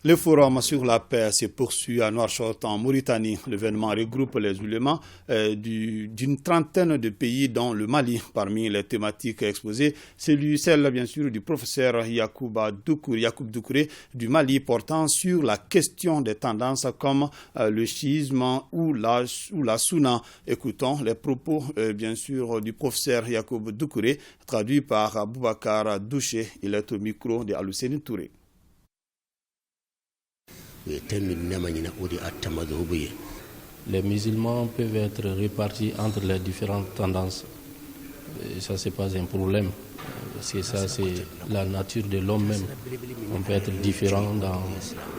Le forum sur la paix se poursuit à Nouakchott en Mauritanie. L'événement regroupe les ulémas d'une trentaine de pays dont le Mali. Parmi les thématiques exposées, celle bien sûr du professeur Yacoub Doucouré du Mali portant sur la question des tendances comme le chiisme ou la sunna. Écoutons les propos bien sûr du professeur Yacoub Doucouré traduit par Aboubacar Douché. Il est au micro de Alousseni Touré. Les musulmans peuvent être répartis entre les différentes tendances. Et ça, ce n'est pas un problème. Parce que ça, c'est la nature de l'homme même. On peut être différent dans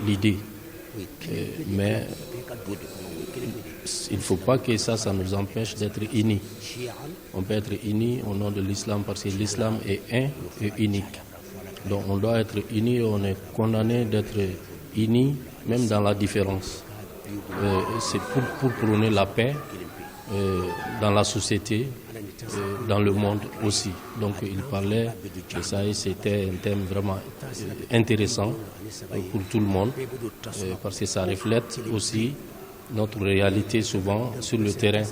l'idée. Mais il ne faut pas que ça nous empêche d'être unis. On peut être unis au nom de l'islam parce que l'islam est un et unique. Donc on doit être unis, on est condamné d'être unis, même dans la différence. C'est pour prôner la paix dans la société, dans le monde aussi. Donc il parlait que ça, c'était un thème vraiment intéressant pour tout le monde, parce que ça reflète aussi notre réalité souvent sur le terrain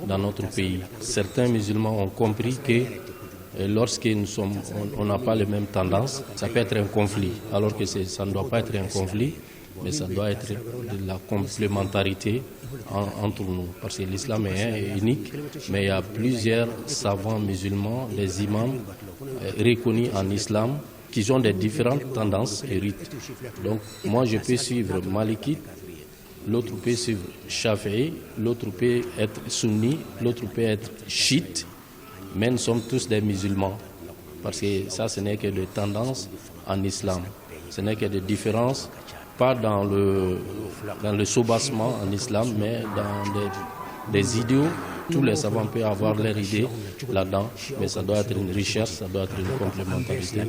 dans notre pays. Certains musulmans ont compris que lorsque on n'a pas les mêmes tendances, ça peut être un conflit, alors que ça ne doit pas être un conflit, mais ça doit être de la complémentarité entre nous. Parce que l'islam est un et unique, mais il y a plusieurs savants musulmans, des imams reconnus en islam, qui ont des différentes tendances et rites. Donc moi je peux suivre Malikite, l'autre peut suivre Shafi'i, l'autre peut être sunni, l'autre peut être chiite, mais nous sommes tous des musulmans. Parce que ça, ce n'est que des tendances en islam. Ce n'est que des différences, pas dans le soubassement en islam, mais dans des idéaux. Tous les savants peuvent avoir leurs idées là-dedans, mais ça doit être une richesse, ça doit être une complémentarité.